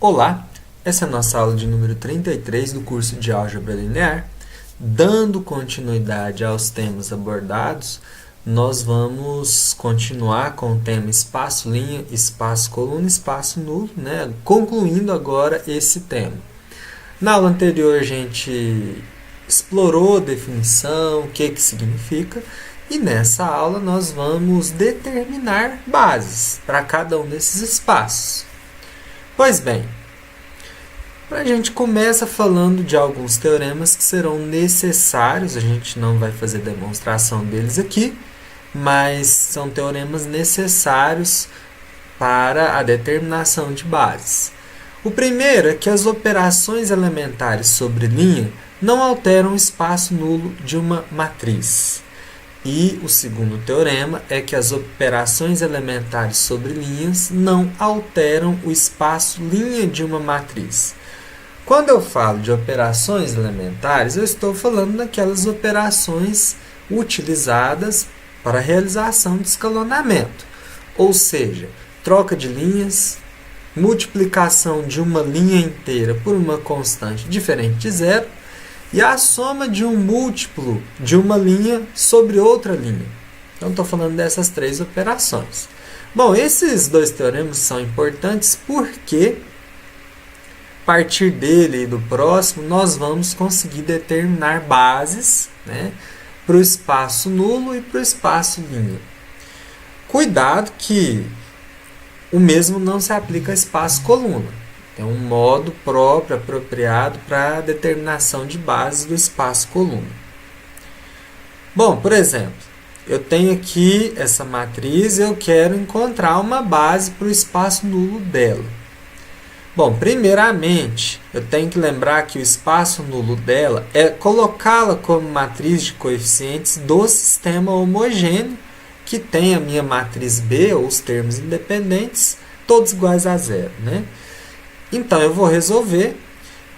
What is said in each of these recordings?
Olá, essa é a nossa aula de número 33 do curso de Álgebra Linear. Dando continuidade aos temas abordados, nós vamos continuar com o tema espaço-linha, espaço-coluna, espaço-nulo, né? Concluindo agora esse tema. Na aula anterior a gente explorou a definição, o que significa, e nessa aula nós vamos determinar bases para cada um desses espaços. Pois bem, a gente começa falando de alguns teoremas que serão necessários, a gente não vai fazer demonstração deles aqui, mas são teoremas necessários para a determinação de bases. O primeiro é que as operações elementares sobre linha não alteram o espaço nulo de uma matriz. E o segundo teorema é que as operações elementares sobre linhas não alteram o espaço linha de uma matriz. Quando eu falo de operações elementares, eu estou falando daquelas operações utilizadas para a realização de escalonamento, ou seja, troca de linhas, multiplicação de uma linha inteira por uma constante diferente de zero, e a soma de um múltiplo de uma linha sobre outra linha. Então, estou falando dessas três operações. Bom, esses dois teoremas são importantes porque, a partir dele e do próximo, nós vamos conseguir determinar bases, né, para o espaço nulo e para o espaço linha. Cuidado que o mesmo não se aplica a espaço coluna. É um modo próprio, apropriado para a determinação de bases do espaço coluna. Bom, por exemplo, eu tenho aqui essa matriz e eu quero encontrar uma base para o espaço nulo dela. Bom, primeiramente, eu tenho que lembrar que o espaço nulo dela é colocá-la como matriz de coeficientes do sistema homogêneo, que tem a minha matriz B, ou os termos independentes, todos iguais a zero, né? Então, eu vou resolver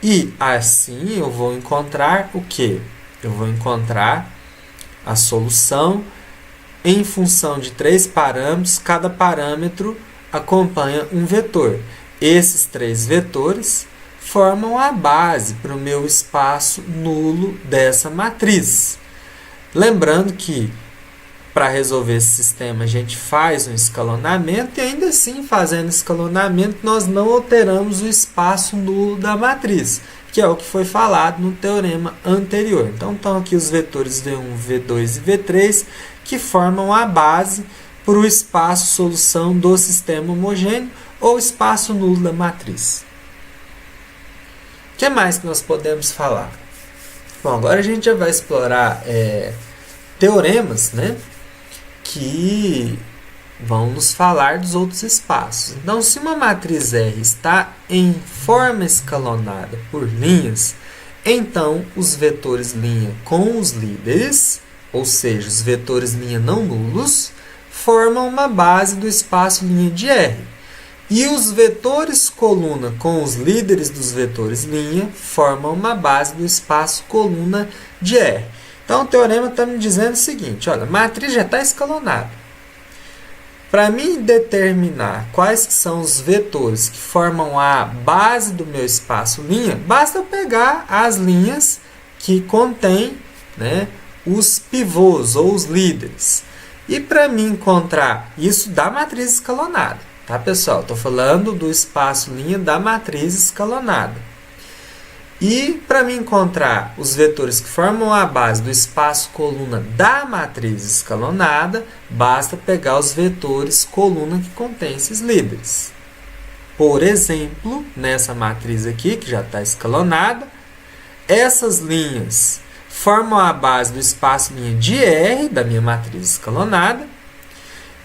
e assim eu vou encontrar o quê? Eu vou encontrar a solução em função de três parâmetros. Cada parâmetro acompanha um vetor. Esses três vetores formam a base para o meu espaço nulo dessa matriz. Lembrando que para resolver esse sistema, a gente faz um escalonamento e ainda assim, fazendo escalonamento, nós não alteramos o espaço nulo da matriz, que é o que foi falado no teorema anterior. Então, estão aqui os vetores V1, V2 e V3, que formam a base para o espaço solução do sistema homogêneo ou espaço nulo da matriz. O que mais que nós podemos falar? Bom, agora a gente já vai explorar teoremas, né, que vão nos falar dos outros espaços. Então, se uma matriz R está em forma escalonada por linhas, então os vetores linha com os líderes, ou seja, os vetores linha não nulos, formam uma base do espaço linha de R. E os vetores coluna com os líderes dos vetores linha formam uma base do espaço coluna de R. Então, o teorema está me dizendo o seguinte, olha, a matriz já está escalonada. Para mim determinar quais que são os vetores que formam a base do meu espaço linha, basta eu pegar as linhas que contêm, né, os pivôs ou os líderes. E para mim encontrar isso da matriz escalonada, tá, pessoal? Estou falando do espaço linha da matriz escalonada. E para me encontrar os vetores que formam a base do espaço coluna da matriz escalonada, basta pegar os vetores coluna que contém esses líderes. Por exemplo, nessa matriz aqui, que já está escalonada, essas linhas formam a base do espaço linha de R, da minha matriz escalonada,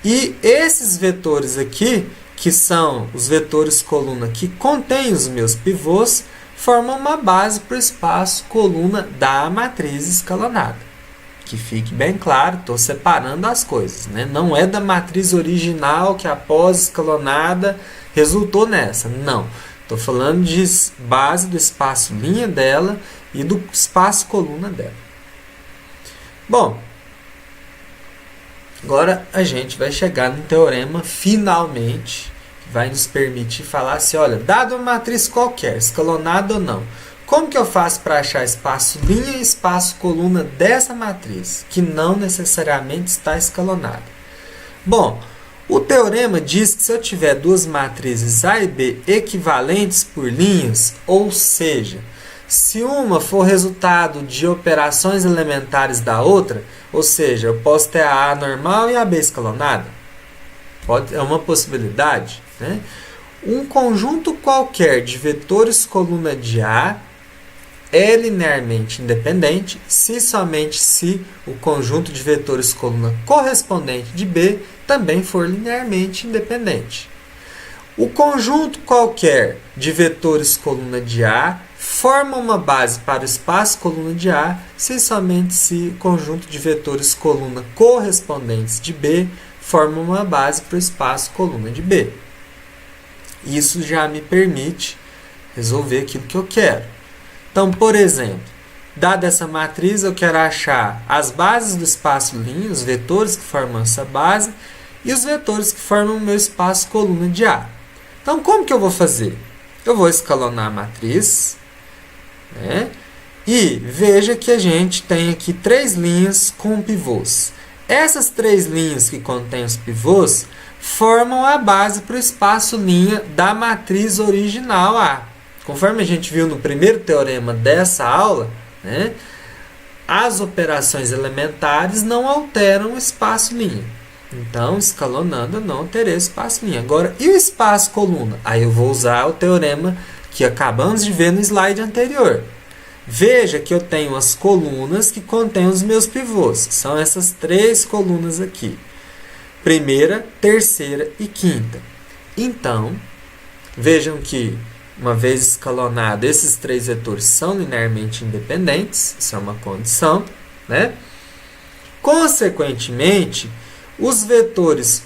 e esses vetores aqui, que são os vetores coluna que contêm os meus pivôs, formam uma base para o espaço coluna da matriz escalonada. Que fique bem claro, estou separando as coisas, né? Não é da matriz original que após escalonada resultou nessa. Não. Estou falando de base do espaço linha dela e do espaço coluna dela. Bom, agora a gente vai chegar no teorema finalmente vai nos permitir falar assim, olha, dado uma matriz qualquer, escalonada ou não, como que eu faço para achar espaço linha e espaço coluna dessa matriz, que não necessariamente está escalonada? Bom, o teorema diz que se eu tiver duas matrizes A e B equivalentes por linhas, ou seja, se uma for resultado de operações elementares da outra, ou seja, eu posso ter a A normal e a B escalonada. É uma possibilidade, né? Um conjunto qualquer de vetores coluna de A é linearmente independente se somente se o conjunto de vetores coluna correspondente de B também for linearmente independente. O conjunto qualquer de vetores coluna de A forma uma base para o espaço coluna de A se somente se o conjunto de vetores coluna correspondentes de B forma uma base para o espaço coluna de B. Isso já me permite resolver aquilo que eu quero. Então, por exemplo, dada essa matriz, eu quero achar as bases do espaço linha, os vetores que formam essa base, e os vetores que formam o meu espaço coluna de A. Então, como que eu vou fazer? Eu vou escalonar a matriz, né? E veja que a gente tem aqui 3 linhas com pivôs. Essas 3 linhas que contêm os pivôs formam a base para o espaço linha da matriz original A. Conforme a gente viu no primeiro teorema dessa aula, né, as operações elementares não alteram o espaço linha. Então, escalonando, eu não alterei o espaço linha. Agora, e o espaço coluna? Aí eu vou usar o teorema que acabamos de ver no slide anterior. Veja que eu tenho as colunas que contêm os meus pivôs, que são essas 3 colunas aqui. Primeira, terceira e quinta. Então, vejam que, uma vez escalonado, esses 3 vetores são linearmente independentes, isso é uma condição, né? Consequentemente, os vetores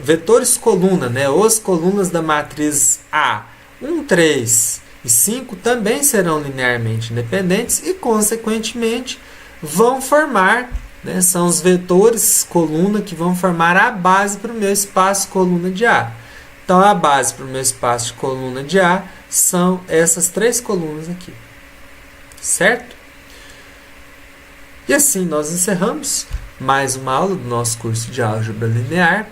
vetores coluna, né, ou as colunas da matriz A, 1, 3 e 5 também serão linearmente independentes e, consequentemente, vão formar, né, são os vetores coluna que vão formar a base para o meu espaço coluna de A. Então, a base para o meu espaço de coluna de A são essas 3 colunas aqui. Certo? E assim nós encerramos mais uma aula do nosso curso de Álgebra Linear.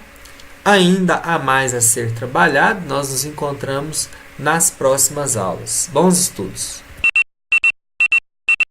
Ainda há mais a ser trabalhado. Nós nos encontramos nas próximas aulas. Bons estudos!